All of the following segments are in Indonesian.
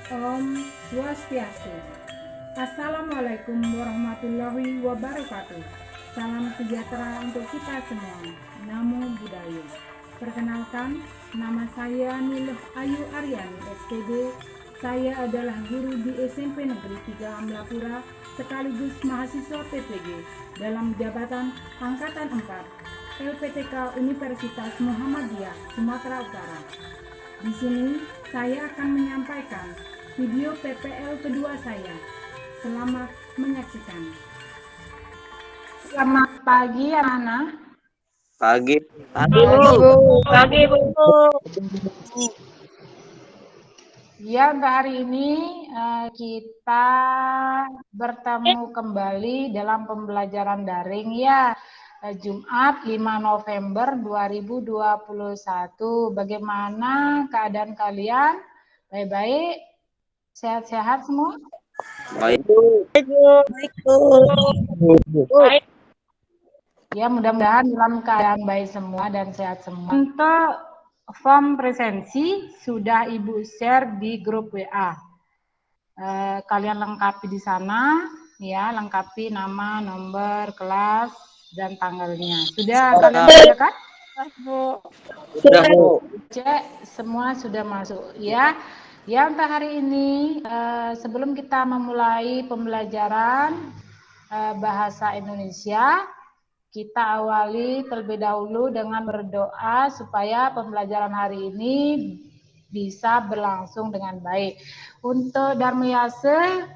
Om Swastiastu. Assalamualaikum warahmatullahi wabarakatuh. Salam sejahtera untuk kita semua. Namo Buddhaya. Perkenalkan, nama saya Niluh Ayu Aryani, SPG. Saya adalah guru di SMP Negeri 3 Amlapura sekaligus mahasiswa PPG dalam jabatan Angkatan 4 LPTK Universitas Muhammadiyah Sumatera Utara. Di sini saya akan menyampaikan video PPL kedua saya. Selamat menyaksikan. Selamat pagi anak-anak. Pagi. Pagi, Bu. Pagi, Bu. Ya, untuk hari ini kita bertemu kembali dalam pembelajaran daring ya. Jumat 5 November 2021. Bagaimana keadaan kalian? Baik-baik? Sehat-sehat semua? Baik. Baik. Ya, mudah-mudahan dalam keadaan baik semua dan sehat semua. Untuk form presensi sudah Ibu share di grup WA. Kalian lengkapi di sana, ya, lengkapi nama, nomor, kelas, dan tanggalnya. Sudah kalian kerjakan? Sudah, Bu. Cek, semua sudah masuk, ya. Ya, untuk hari ini, sebelum kita memulai pembelajaran bahasa Indonesia, kita awali terlebih dahulu dengan berdoa supaya pembelajaran hari ini bisa berlangsung dengan baik. Untuk Darmiyase,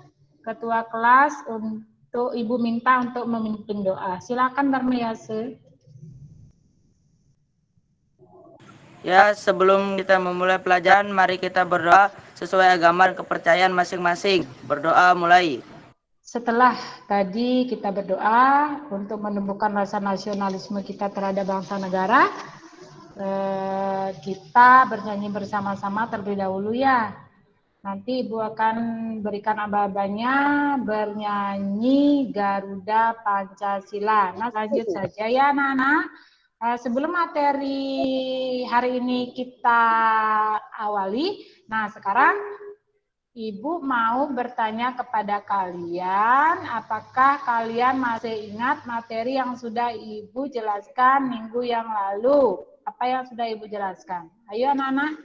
Ketua kelas, untuk Ibu minta untuk memimpin doa. Silakan Darmiyase. Ya, sebelum kita memulai pelajaran, mari kita berdoa sesuai agama dan kepercayaan masing-masing. Berdoa mulai. Setelah tadi kita berdoa untuk menumbuhkan rasa nasionalisme kita terhadap bangsa negara, kita bernyanyi bersama-sama terlebih dahulu ya. Nanti Ibu akan berikan aba-abanya bernyanyi Garuda Pancasila. Nah, lanjut saja ya anak-anak. Sebelum materi hari ini kita awali, nah sekarang Ibu mau bertanya kepada kalian, apakah kalian masih ingat materi yang sudah Ibu jelaskan minggu yang lalu? Apa yang sudah Ibu jelaskan? Ayo anak-anak.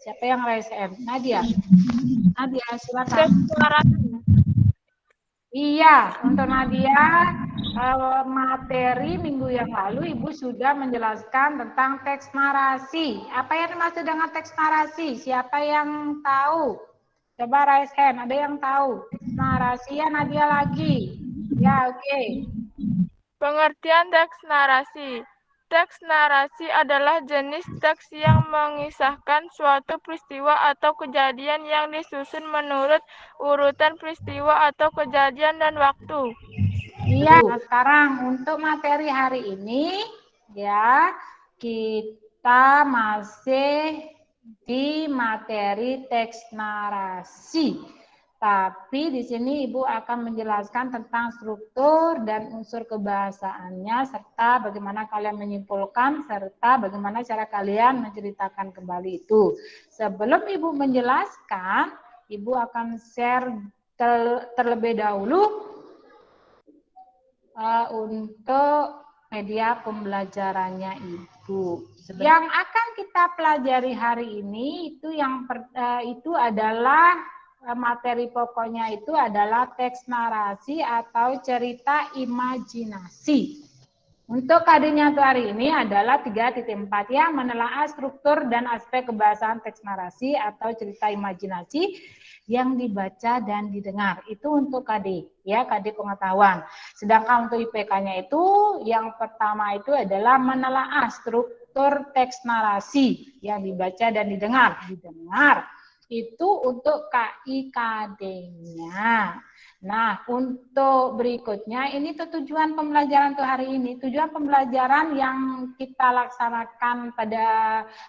Siapa yang raise hand? Nadia. Nadia, silakan. Iya, untuk Nadia, materi minggu yang lalu Ibu sudah menjelaskan tentang teks narasi. Apa yang dimaksud dengan teks narasi? Siapa yang tahu? Coba raise hand, ada yang tahu? Narasi ya Nadia lagi. Ya, oke. Pengertian teks narasi. Teks narasi adalah jenis teks yang mengisahkan suatu peristiwa atau kejadian yang disusun menurut urutan peristiwa atau kejadian dan waktu. Iya, nah sekarang untuk materi hari ini ya kita masih di materi teks narasi. Tapi di sini Ibu akan menjelaskan tentang struktur dan unsur kebahasaannya serta bagaimana kalian menyimpulkan serta bagaimana cara kalian menceritakan kembali itu. Sebelum Ibu menjelaskan, Ibu akan share terlebih dahulu untuk media pembelajarannya Ibu. Yang akan kita pelajari hari ini itu adalah materi pokoknya itu adalah teks narasi atau cerita imajinasi. Untuk KD-nya hari ini adalah 3.4 ya, menelaah struktur dan aspek kebahasaan teks narasi atau cerita imajinasi yang dibaca dan didengar. Itu untuk KD, ya, KD pengetahuan. Sedangkan untuk IPK-nya itu yang pertama itu adalah menelaah struktur teks narasi yang dibaca dan didengar. Itu untuk KIKD-nya. Nah, untuk berikutnya, ini tuh tujuan pembelajaran tuh hari ini. Tujuan pembelajaran yang kita laksanakan pada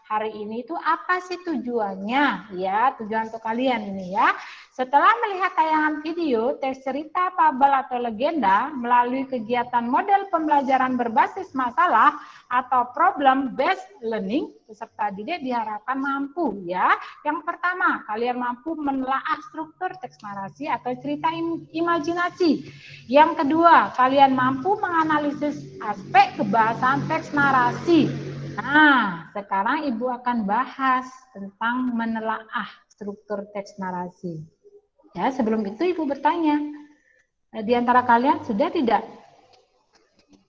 hari ini itu apa sih tujuannya? Ya, tujuan untuk kalian ini ya. Setelah melihat tayangan video, teks cerita, fabel atau legenda melalui kegiatan model pembelajaran berbasis masalah atau problem based learning, peserta didik diharapkan mampu ya. Yang pertama, kalian mampu menelaah struktur teks narasi atau cerita imajinasi. Yang kedua, kalian mampu menganalisis aspek kebahasaan teks narasi. Nah, sekarang Ibu akan bahas tentang menelaah struktur teks narasi. Ya, sebelum itu Ibu bertanya, di antara kalian sudah tidak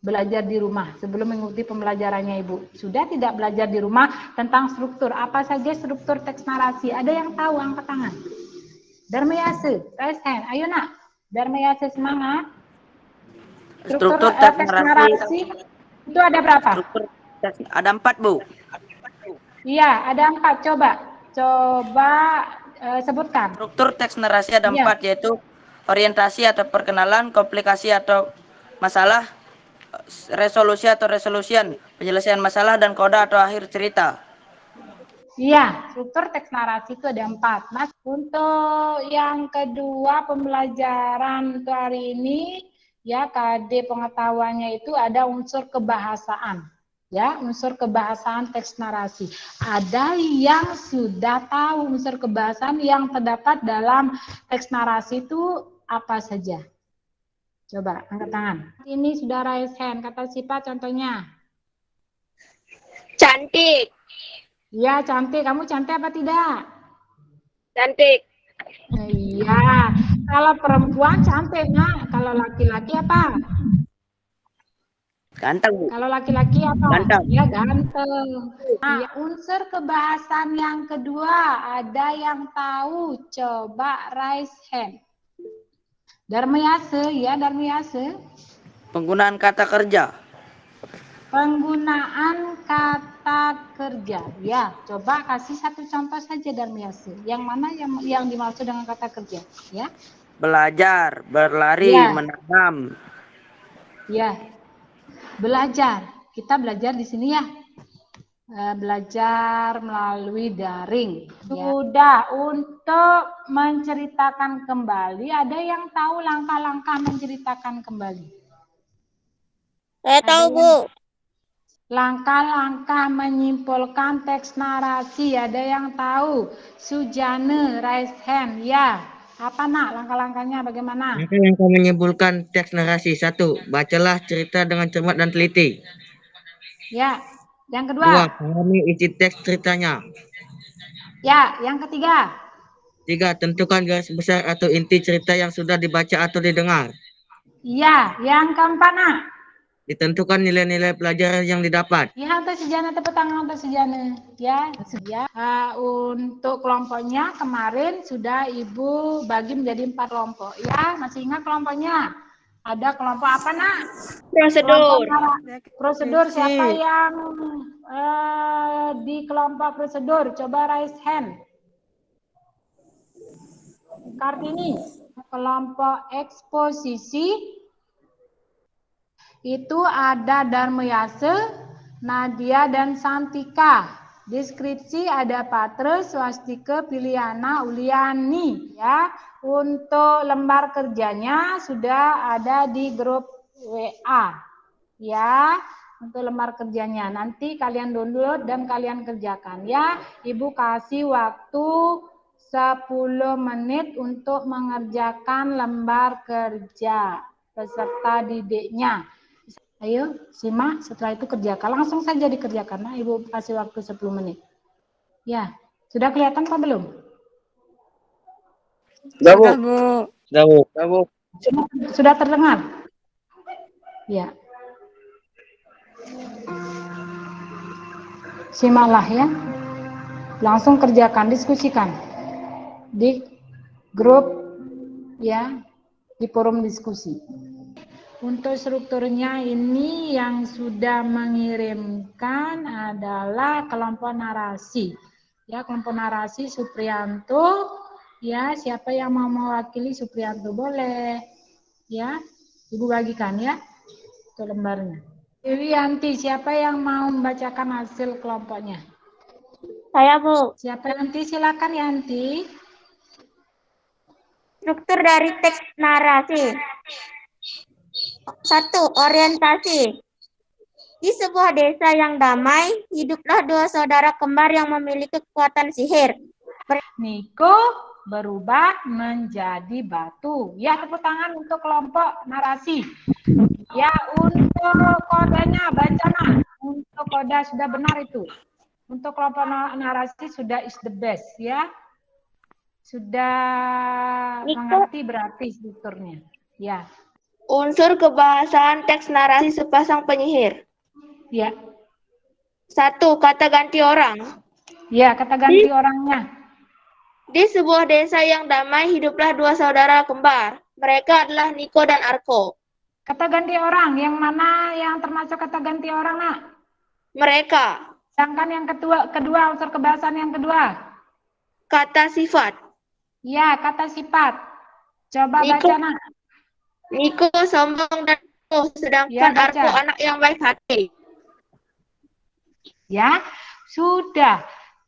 belajar di rumah sebelum mengikuti pembelajarannya Ibu? Sudah tidak belajar di rumah tentang struktur? Apa saja struktur teks narasi? Ada yang tahu? Angkat tangan. Darmayase, raise hand. Ayo nak. Darmayase semangat. Struktur teks narasi itu ada berapa? Ada 4, Bu. Iya, ada 4. Coba sebutkan. Struktur teks narasi ada 4, yaitu orientasi atau perkenalan, komplikasi atau masalah, resolusi atau resolution, penyelesaian masalah, dan koda atau akhir cerita. Iya, struktur teks narasi itu ada 4. Mas, untuk yang kedua pembelajaran untuk hari ini, ya KD pengetahuannya itu ada unsur kebahasaan. Ya, unsur kebahasaan teks narasi. Ada yang sudah tahu unsur kebahasaan yang terdapat dalam teks narasi itu apa saja? Coba angkat tangan. Ini sudah raise hand. Kata Sipa contohnya. Cantik. Iya, cantik. Kamu cantik apa tidak? Cantik. Iya. Kalau perempuan cantik, Nak. Kalau laki-laki apa? Ganteng, Bu. Kalau laki-laki apa? Ganteng. Ya, ganteng. Nah, unsur kebahasan yang kedua, ada yang tahu? Coba raise hand. Darmayase, ya Darmayase. Penggunaan kata kerja. Penggunaan kata kerja. Ya, coba kasih satu contoh saja Darmayase. Yang mana yang dimaksud dengan kata kerja? Ya. Belajar, berlari, ya. menanam. Ya. Belajar. Kita belajar di sini ya. Belajar melalui daring. Sudah, untuk menceritakan kembali, ada yang tahu langkah-langkah menceritakan kembali? Saya tahu, Bu. Langkah-langkah menyimpulkan teks narasi, ada yang tahu? Sujane, raise hand. Ya. Apa nak langkah-langkahnya bagaimana? Langkah-langkah menyimpulkan teks narasi. 1. Bacalah cerita dengan cermat dan teliti. Ya. Yang kedua? 2. Pahami isi teks ceritanya. Ya. Yang ketiga? 3. Tentukan garis besar atau inti cerita yang sudah dibaca atau didengar. Iya. Yang keempat nak? Ditentukan nilai-nilai pelajaran yang didapat. Ya, untuk sejana, tepuk tangan untuk sejana. Ya. Untuk kelompoknya kemarin sudah Ibu bagi menjadi 4 kelompok. Ya, masih ingat kelompoknya? Ada kelompok apa nak? Prosedur. Prosedur. Siapa yang di kelompok prosedur? Coba raise hand. Kartini. Kelompok eksposisi. Itu ada Darmayase, Nadia, dan Santika. Deskripsi ada Patre, Swastika, Piliana, Uliani. Ya, untuk lembar kerjanya sudah ada di grup WA. Ya, untuk lembar kerjanya nanti kalian download dan kalian kerjakan. Ya, Ibu kasih waktu 10 menit untuk mengerjakan lembar kerja peserta didiknya. Ayo, simak, setelah itu kerjakan. Langsung saja dikerjakan. Nah, Ibu kasih waktu 10 menit. Ya, sudah kelihatan apa belum? Sudah, Bu. Sudah, Bu. Sudah terdengar? Ya. Simaklah ya. Langsung kerjakan, diskusikan. Di grup, ya, di forum diskusi. Untuk strukturnya ini yang sudah mengirimkan adalah kelompok narasi. Ya, kelompok narasi Supriyanto, Ya, siapa yang mau mewakili Supriyanto boleh. Ya, Ibu bagikan ya ke lembarnya. Dewi Yanti, siapa yang mau membacakan hasil kelompoknya? Saya, Bu. Siapa Yanti? Silakan Yanti. Struktur dari teks narasi. 1. Orientasi. Di sebuah desa yang damai, hiduplah dua saudara kembar yang memiliki kekuatan sihir. Niko berubah menjadi batu. Ya, tepuk tangan untuk kelompok narasi. Ya, untuk kodenya baca nak. Untuk kode sudah benar itu. Untuk kelompok narasi sudah is the best ya. Sudah mengerti berarti strukturnya. Ya. Unsur kebahasaan teks narasi sepasang penyihir. Ya. 1. Kata ganti orang. Ya, kata ganti orangnya. Di sebuah desa yang damai hiduplah dua saudara kembar. Mereka adalah Niko dan Arko. Kata ganti orang, yang mana yang termasuk kata ganti orang, nak? Mereka. Sedangkan yang kedua unsur kebahasaan yang kedua. Kata sifat. Ya, kata sifat. Coba Niko, baca, nak. Niko sombong dan penuh, sedangkan Ya, baca. Arko anak yang baik hati. Ya, sudah.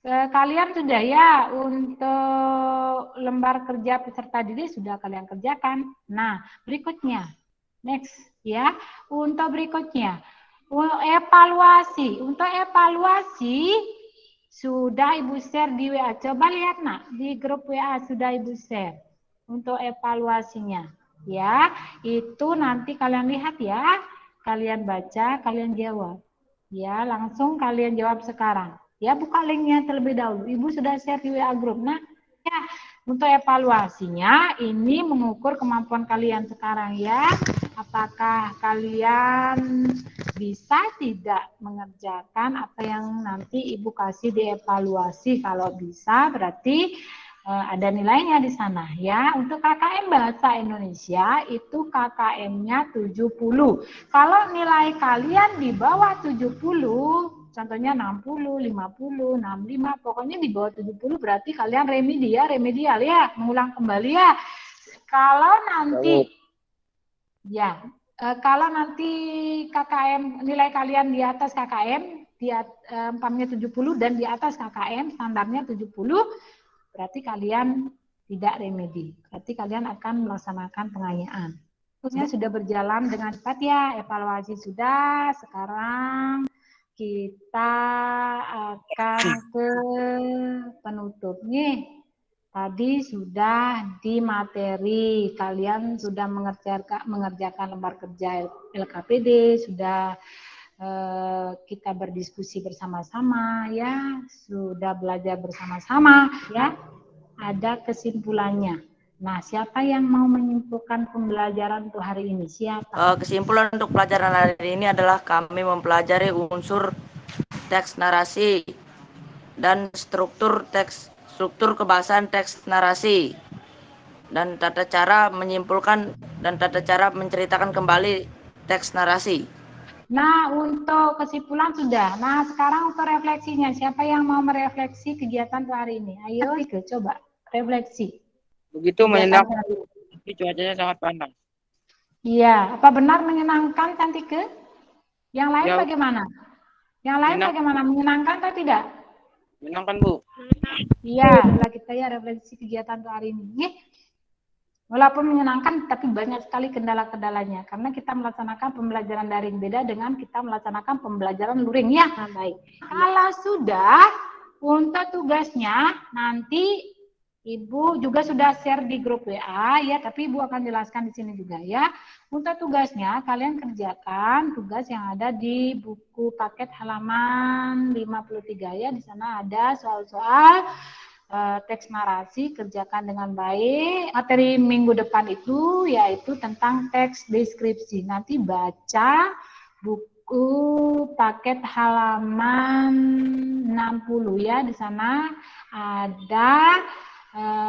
Kalian sudah ya untuk lembar kerja peserta didik sudah kalian kerjakan. Nah, berikutnya. Next ya. Untuk berikutnya. Evaluasi. Untuk evaluasi sudah Ibu share di WA. Coba lihat nak, di grup WA sudah Ibu share. Untuk evaluasinya. Ya, itu nanti kalian lihat ya. Kalian baca, kalian jawab. Ya, langsung kalian jawab sekarang. Ya, buka linknya terlebih dahulu. Ibu sudah share di WA grup. Nah, ya, untuk evaluasinya ini mengukur kemampuan kalian sekarang ya. Apakah kalian bisa tidak mengerjakan apa yang nanti Ibu kasih di evaluasi? Kalau bisa berarti ada nilainya di sana ya. Untuk KKM Bahasa Indonesia itu KKM-nya 70. Kalau nilai kalian di bawah 70, contohnya 60, 50, 65, pokoknya di bawah 70 berarti kalian remedial ya, mengulang kembali ya. Kalau nanti ya, kalau nanti KKM nilai kalian di atas KKM, di empamnya 70 dan di atas KKM standarnya 70, berarti kalian tidak remedi. Berarti kalian akan melaksanakan pengayaan. Terusnya sudah berjalan dengan cepat ya, evaluasi sudah. Sekarang kita akan ke penutup nih. Tadi sudah di materi, kalian sudah mengerjakan lembar kerja LKPD, sudah kita berdiskusi bersama-sama ya, sudah belajar bersama-sama ya, ada kesimpulannya. Nah, siapa yang mau menyimpulkan pembelajaran untuk hari ini? Siapa? Kesimpulan untuk pelajaran hari ini adalah kami mempelajari unsur teks narasi dan struktur kebahasaan teks narasi dan tata cara menyimpulkan dan tata cara menceritakan kembali teks narasi. Nah, untuk kesimpulan sudah. Nah, sekarang untuk refleksinya. Siapa yang mau merefleksi kegiatan hari ini? Ayo, coba refleksi. Begitu menyenangkan, tapi cuacanya sangat panas. Iya, apa benar menyenangkan, Cantike? Yang lain Ya. bagaimana? Yang lain bagaimana? Menyenangkan atau tidak? Menyenangkan, Bu. Iya, setelah kita ya refleksi kegiatan hari ini. Walaupun menyenangkan, tapi banyak sekali kendala-kendalanya. Karena kita melaksanakan pembelajaran daring beda dengan kita melaksanakan pembelajaran luring. Ya, baik. Kalau sudah, untuk tugasnya, nanti Ibu juga sudah share di grup WA, ya, tapi Ibu akan jelaskan di sini juga, ya. Untuk tugasnya, kalian kerjakan tugas yang ada di buku paket halaman 53, ya. Di sana ada soal-soal teks narasi, kerjakan dengan baik. Materi minggu depan itu yaitu tentang teks deskripsi. Nanti baca buku paket halaman 60 ya. Di sana ada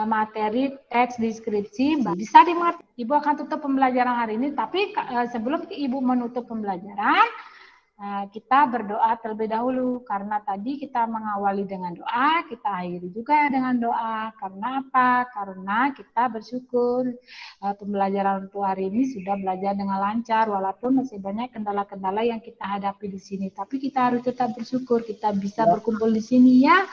materi teks deskripsi. Bisa dimengerti. Ibu akan tutup pembelajaran hari ini, tapi sebelum Ibu menutup pembelajaran, kita berdoa terlebih dahulu, karena tadi kita mengawali dengan doa, kita akhiri juga dengan doa. Karena apa? Karena kita bersyukur pembelajaran untuk hari ini sudah belajar dengan lancar, walaupun masih banyak kendala-kendala yang kita hadapi di sini. Tapi kita harus tetap bersyukur, kita bisa berkumpul di sini ya.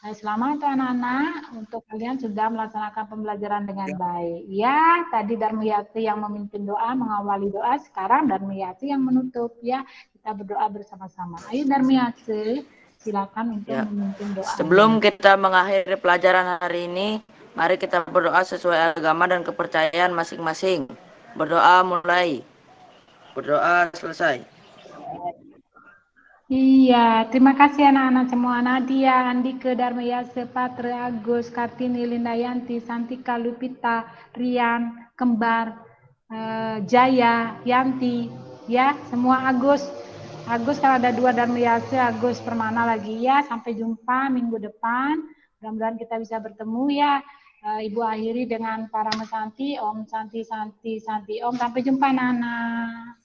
Selamat anak-anak, untuk kalian sudah melaksanakan pembelajaran dengan baik. Ya, tadi Darmiyati yang memimpin doa, mengawali doa, sekarang Darmiyati yang menutup ya. Kita berdoa bersama-sama. Ayo Darmiyati, silakan untuk memimpin doa. Sebelum kita mengakhiri pelajaran hari ini, mari kita berdoa sesuai agama dan kepercayaan masing-masing. Berdoa mulai. Berdoa selesai. Iya, terima kasih anak-anak semua. Nadia, Andike, Darmayase, Patre, Agus, Kartini, Lindayanti, Santika, Lupita, Rian, Kembar, Jaya, Yanti, ya semua Agus. Agus kalau ada 2 Darmayase, Agus Permana lagi ya. Sampai jumpa minggu depan. Mudah-mudahan kita bisa bertemu ya. Ibu akhiri dengan para Santi, Om Santi, Santi, Santi, Om. Sampai jumpa anak-anak.